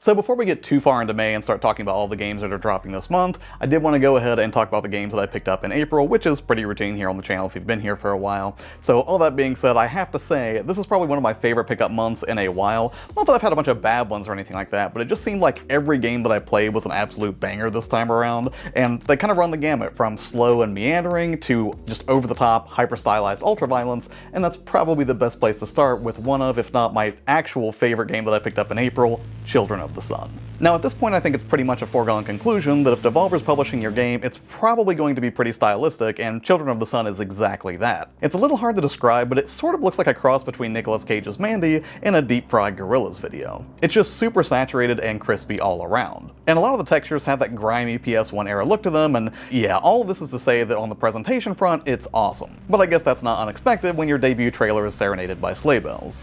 So before we get too far into May and start talking about all the games that are dropping this month, I did want to go ahead and talk about the games that I picked up in April, which is pretty routine here on the channel if you've been here for a while. So all that being said, I have to say, this is probably one of my favorite pickup months in a while. Not that I've had a bunch of bad ones or anything like that, but it just seemed like every game that I played was an absolute banger this time around, and they kind of run the gamut from slow and meandering to just over-the-top, hyper-stylized ultra-violence, and that's probably the best place to start with one of, if not my actual favorite game that I picked up in April, Children of the Sun. Now at this point I think it's pretty much a foregone conclusion that if Devolver's publishing your game, it's probably going to be pretty stylistic, and Children of the Sun is exactly that. It's a little hard to describe, but it sort of looks like a cross between Nicolas Cage's Mandy and a deep-fried Gorillaz video. It's just super saturated and crispy all around. And a lot of the textures have that grimy PS1 era look to them, and yeah, all of this is to say that on the presentation front, it's awesome. But I guess that's not unexpected when your debut trailer is serenaded by sleigh bells.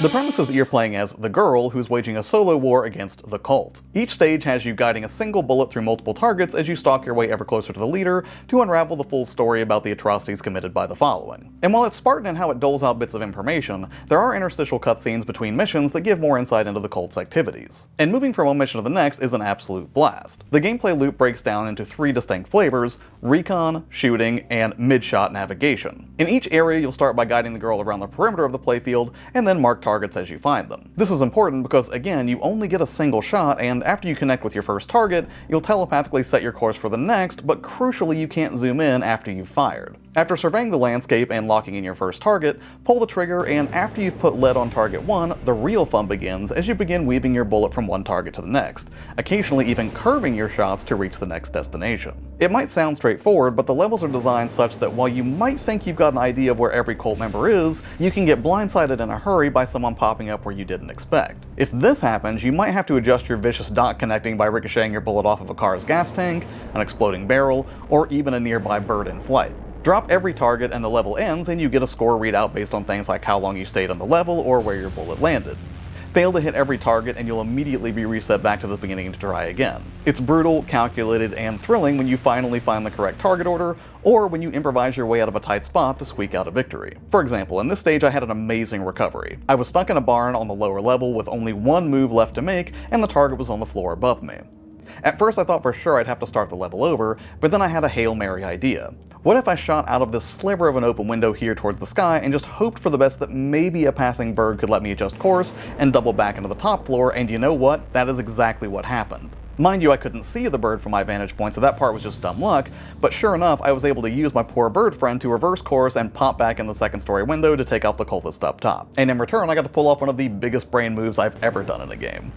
The premise is that you're playing as the girl who's waging a solo war against the cult. Each stage has you guiding a single bullet through multiple targets as you stalk your way ever closer to the leader to unravel the full story about the atrocities committed by the following. And while it's Spartan in how it doles out bits of information, there are interstitial cutscenes between missions that give more insight into the cult's activities. And moving from one mission to the next is an absolute blast. The gameplay loop breaks down into 3 distinct flavors: recon, shooting, and mid-shot navigation. In each area you'll start by guiding the girl around the perimeter of the playfield and then mark targets as you find them. This is important because, again, you only get a single shot, and after you connect with your first target, you'll telepathically set your course for the next, but crucially you can't zoom in after you've fired. After surveying the landscape and locking in your first target, pull the trigger, and after you've put lead on target 1, the real fun begins as you begin weaving your bullet from one target to the next, occasionally even curving your shots to reach the next destination. It might sound straightforward, but the levels are designed such that while you might think you've got an idea of where every cult member is, you can get blindsided in a hurry by someone popping up where you didn't expect. If this happens, you might have to adjust your vicious dot connecting by ricocheting your bullet off of a car's gas tank, an exploding barrel, or even a nearby bird in flight. Drop every target and the level ends, and you get a score readout based on things like how long you stayed on the level or where your bullet landed. Fail to hit every target and you'll immediately be reset back to the beginning to try again. It's brutal, calculated, and thrilling when you finally find the correct target order, or when you improvise your way out of a tight spot to squeak out a victory. For example, in this stage I had an amazing recovery. I was stuck in a barn on the lower level with only one move left to make, and the target was on the floor above me. At first I thought for sure I'd have to start the level over, but then I had a Hail Mary idea. What if I shot out of this sliver of an open window here towards the sky and just hoped for the best that maybe a passing bird could let me adjust course and double back into the top floor, and you know what? That is exactly what happened. Mind you, I couldn't see the bird from my vantage point, so that part was just dumb luck, but sure enough, I was able to use my poor bird friend to reverse course and pop back in the second story window to take out the cultist up top. And in return, I got to pull off one of the biggest brain moves I've ever done in a game.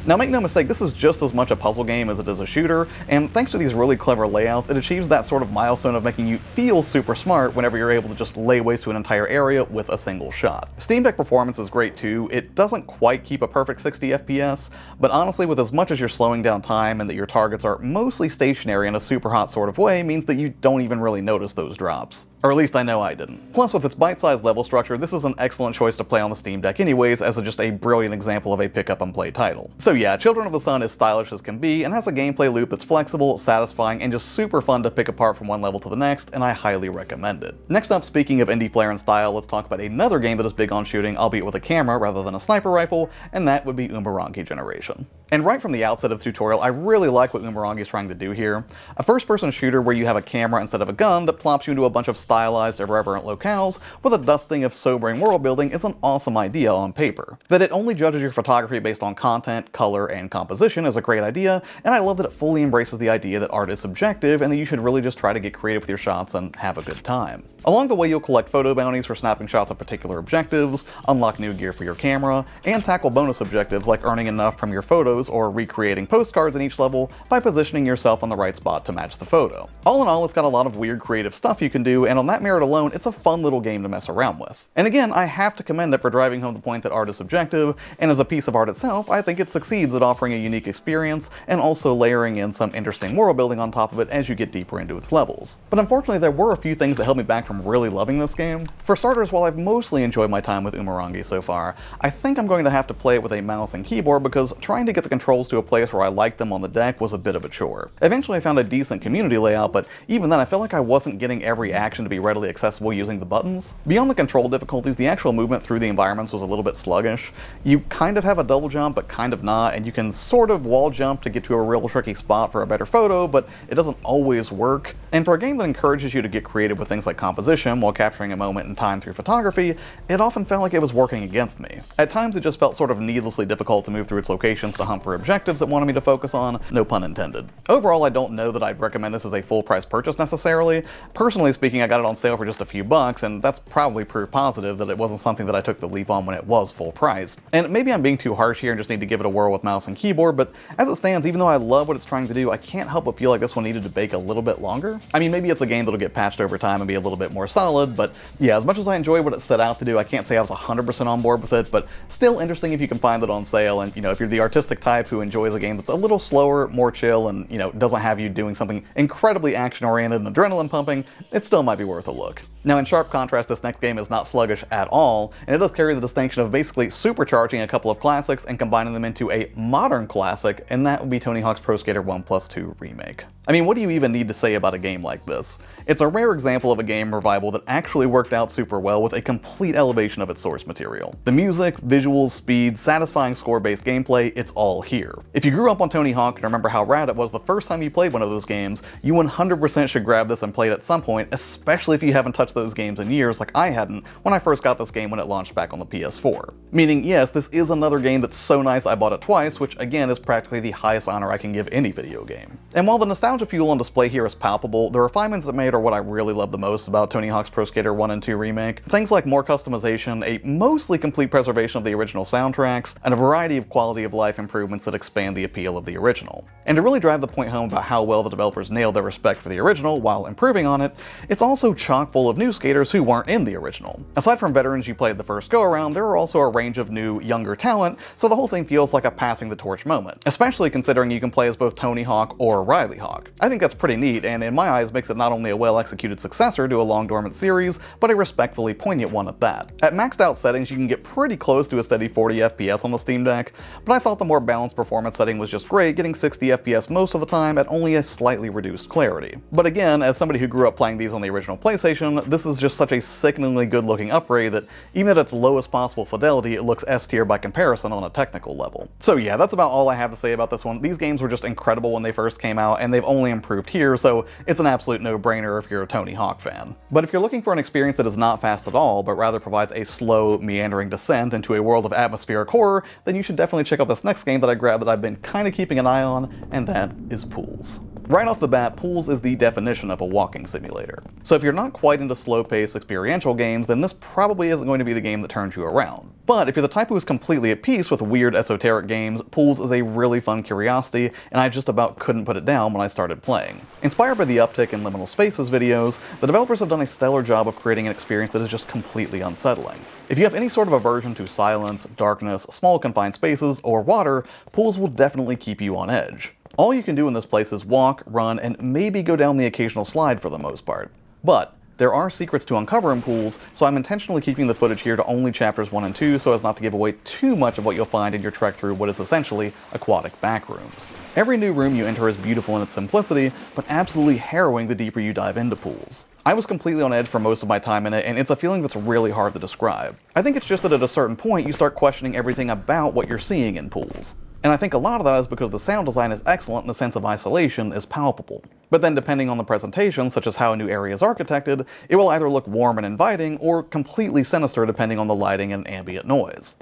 Now make no mistake, this is just as much a puzzle game as it is a shooter, and thanks to these really clever layouts, it achieves that sort of milestone of making you feel super smart whenever you're able to just lay waste to an entire area with a single shot. Steam Deck performance is great too. It doesn't quite keep a perfect 60 FPS, but honestly with as much as you're slowing down time and that your targets are mostly stationary in a super hot sort of way means that you don't even really notice those drops. Or at least I know I didn't. Plus, with its bite-sized level structure, this is an excellent choice to play on the Steam Deck anyways, as just a brilliant example of a pick-up-and-play title. So yeah, Children of the Sun is stylish as can be, and has a gameplay loop that's flexible, satisfying, and just super fun to pick apart from one level to the next, and I highly recommend it. Next up, speaking of indie flair and style, let's talk about another game that is big on shooting, albeit with a camera rather than a sniper rifle, and that would be Umurangi Generation. And right from the outset of the tutorial, I really like what Umurangi is trying to do here. A first-person shooter where you have a camera instead of a gun that plops you into a bunch of stylized, irreverent locales with a dusting of sobering world building is an awesome idea on paper. That it only judges your photography based on content, color, and composition is a great idea, and I love that it fully embraces the idea that art is subjective and that you should really just try to get creative with your shots and have a good time. Along the way, you'll collect photo bounties for snapping shots of particular objectives, unlock new gear for your camera, and tackle bonus objectives like earning enough from your photos or recreating postcards in each level by positioning yourself on the right spot to match the photo. All in all, it's got a lot of weird creative stuff you can do, and on that merit alone, it's a fun little game to mess around with. And again, I have to commend it for driving home the point that art is subjective, and as a piece of art itself, I think it succeeds at offering a unique experience and also layering in some interesting world building on top of it as you get deeper into its levels. But unfortunately, there were a few things that held me back from really loving this game. For starters, while I've mostly enjoyed my time with Umurangi so far, I think I'm going to have to play it with a mouse and keyboard because trying to get get the controls to a place where I liked them on the deck was a bit of a chore. Eventually I found a decent community layout, but even then I felt like I wasn't getting every action to be readily accessible using the buttons. Beyond the control difficulties, the actual movement through the environments was a little bit sluggish. You kind of have a double jump, but kind of not, and you can sort of wall jump to get to a real tricky spot for a better photo, but it doesn't always work. And for a game that encourages you to get creative with things like composition while capturing a moment in time through photography, it often felt like it was working against me. At times it just felt sort of needlessly difficult to move through its locations to hunt for objectives it wanted me to focus on, no pun intended. Overall, I don't know that I'd recommend this as a full price purchase necessarily. Personally speaking, I got it on sale for just a few bucks, and that's probably proof positive that it wasn't something that I took the leap on when it was full price. And maybe I'm being too harsh here and just need to give it a whirl with mouse and keyboard, but as it stands, even though I love what it's trying to do, I can't help but feel like this one needed to bake a little bit longer. I mean, maybe it's a game that'll get patched over time and be a little bit more solid, but yeah, as much as I enjoy what it set out to do, I can't say I was 100% on board with it, but still interesting if you can find it on sale, and if you're the artistic type who enjoys a game that's a little slower, more chill, and doesn't have you doing something incredibly action-oriented and adrenaline pumping, it still might be worth a look. Now, in sharp contrast, this next game is not sluggish at all, and it does carry the distinction of basically supercharging a couple of classics and combining them into a modern classic, and that would be Tony Hawk's Pro Skater 1+2 Remake. I mean, what do you even need to say about a game like this? It's a rare example of a game revival that actually worked out super well with a complete elevation of its source material. The music, visuals, speed, satisfying score-based gameplay, it's all here. If you grew up on Tony Hawk and remember how rad it was the first time you played one of those games, you 100% should grab this and play it at some point, especially if you haven't touched those games in years like I hadn't when I first got this game when it launched back on the PS4. Meaning, yes, this is another game that's so nice I bought it twice, which again is practically the highest honor I can give any video game. And while the nostalgia fuel on display here is palpable, the refinements it made are what I really love the most about Tony Hawk's Pro Skater 1 and 2 Remake. Things like more customization, a mostly complete preservation of the original soundtracks, and a variety of quality of life improvements that expand the appeal of the original. And to really drive the point home about how well the developers nailed their respect for the original while improving on it, it's also chock full of new skaters who weren't in the original. Aside from veterans you played the first go-around, there are also a range of new, younger talent, so the whole thing feels like a passing the torch moment, especially considering you can play as both Tony Hawk or Riley Hawk. I think that's pretty neat, and in my eyes makes it not only a well-executed successor to a long-dormant series, but a respectfully poignant one at that. At maxed out settings, you can get pretty close to a steady 40 FPS on the Steam Deck, but I thought the more balanced performance setting was just great, getting 60 FPS most of the time at only a slightly reduced clarity. But again, as somebody who grew up playing these on the original PlayStation, this is just such a sickeningly good-looking upgrade that even at its lowest possible fidelity, it looks S-tier by comparison on a technical level. So yeah, that's about all I have to say about this one. These games were just incredible when they first came out, and they've only improved here, so it's an absolute no-brainer if you're a Tony Hawk fan. But if you're looking for an experience that is not fast at all, but rather provides a slow, meandering descent into a world of atmospheric horror, then you should definitely check out this next game that I grabbed that I've been kind of keeping an eye on, and that is Pools. Right off the bat, Pools is the definition of a walking simulator. So if you're not quite into slow-paced experiential games, then this probably isn't going to be the game that turns you around. But if you're the type who is completely at peace with weird esoteric games, Pools is a really fun curiosity, and I just about couldn't put it down when I started playing. Inspired by the uptick in Liminal Spaces videos, the developers have done a stellar job of creating an experience that is just completely unsettling. If you have any sort of aversion to silence, darkness, small confined spaces, or water, Pools will definitely keep you on edge. All you can do in this place is walk, run, and maybe go down the occasional slide for the most part. But there are secrets to uncover in Pools, so I'm intentionally keeping the footage here to only chapters 1 and 2 so as not to give away too much of what you'll find in your trek through what is essentially Aquatic Backrooms. Every new room you enter is beautiful in its simplicity, but absolutely harrowing the deeper you dive into Pools. I was completely on edge for most of my time in it, and it's a feeling that's really hard to describe. I think it's just that at a certain point you start questioning everything about what you're seeing in Pools. And I think a lot of that is because the sound design is excellent and the sense of isolation is palpable. But then depending on the presentation, such as how a new area is architected, it will either look warm and inviting or completely sinister depending on the lighting and ambient noise.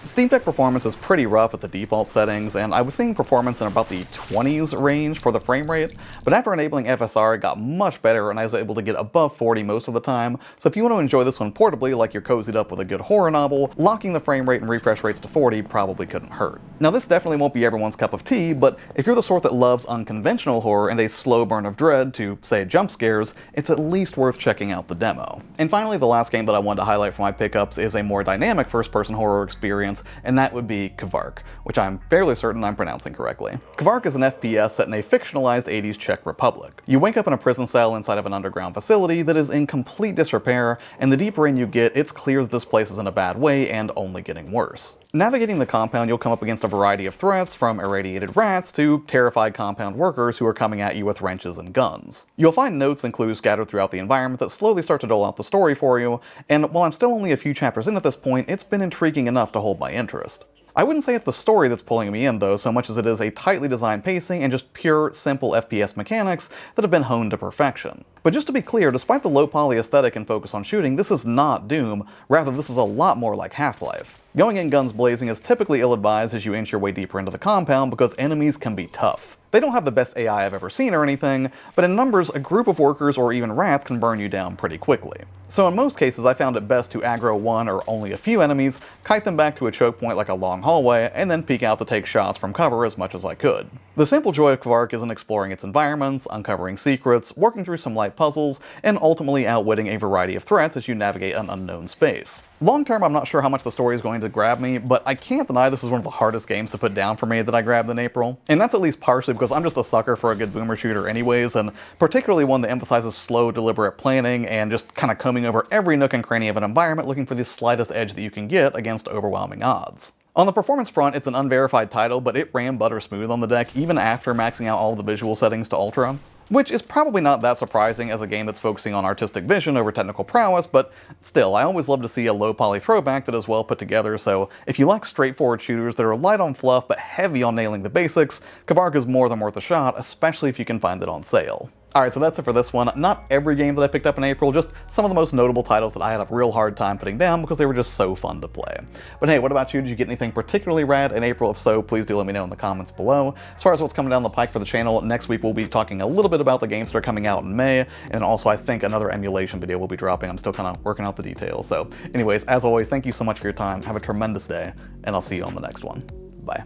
Steam Deck performance is pretty rough at the default settings, and I was seeing performance in about the 20s range for the frame rate, but after enabling FSR it got much better and I was able to get above 40 most of the time, so if you want to enjoy this one portably like you're cozied up with a good horror novel, locking the frame rate and refresh rates to 40 probably couldn't hurt. Now this definitely won't be everyone's cup of tea, but if you're the sort that loves unconventional horror and a slow burn of dread to, say, jump scares, it's at least worth checking out the demo. And finally, the last game that I wanted to highlight for my pickups is a more dynamic first-person horror experience experience, and that would be Kvark, which I'm fairly certain I'm pronouncing correctly. Kvark is an FPS set in a fictionalized 80s Czech Republic. You wake up in a prison cell inside of an underground facility that is in complete disrepair, and the deeper in you get, it's clear that this place is in a bad way and only getting worse. Navigating the compound, you'll come up against a variety of threats, from irradiated rats to terrified compound workers who are coming at you with wrenches and guns. You'll find notes and clues scattered throughout the environment that slowly start to dole out the story for you, and while I'm still only a few chapters in at this point, it's been intriguing enough to hold my interest. I wouldn't say it's the story that's pulling me in though, so much as it is a tightly designed pacing and just pure, simple FPS mechanics that have been honed to perfection. But just to be clear, despite the low poly aesthetic and focus on shooting, this is not Doom, rather this is a lot more like Half-Life. Going in guns blazing is typically ill-advised as you inch your way deeper into the compound because enemies can be tough. They don't have the best AI I've ever seen or anything, but in numbers, a group of workers or even rats can burn you down pretty quickly. So in most cases, I found it best to aggro one or only a few enemies, kite them back to a choke point like a long hallway, and then peek out to take shots from cover as much as I could. The simple joy of Kvark is in exploring its environments, uncovering secrets, working through some light puzzles, and ultimately outwitting a variety of threats as you navigate an unknown space. Long term, I'm not sure how much the story is going to grab me, but I can't deny this is one of the hardest games to put down for me that I grabbed in April. And that's at least partially because I'm just a sucker for a good boomer shooter anyways, and particularly one that emphasizes slow, deliberate planning and just kind of combing over every nook and cranny of an environment looking for the slightest edge that you can get against overwhelming odds. On the performance front, it's an unverified title, but it ran butter smooth on the deck even after maxing out all the visual settings to Ultra. Which is probably not that surprising as a game that's focusing on artistic vision over technical prowess, but still, I always love to see a low-poly throwback that is well put together, so if you like straightforward shooters that are light on fluff but heavy on nailing the basics, Kvark is more than worth a shot, especially if you can find it on sale. Alright, so that's it for this one. Not every game that I picked up in April, just some of the most notable titles that I had a real hard time putting down because they were just so fun to play. But hey, what about you? Did you get anything particularly rad in April? If so, please do let me know in the comments below. As far as what's coming down the pike for the channel, next week we'll be talking a little bit about the games that are coming out in May, and also I think another emulation video will be dropping. I'm still kind of working out the details. So anyways, as always, thank you so much for your time. Have a tremendous day, and I'll see you on the next one. Bye.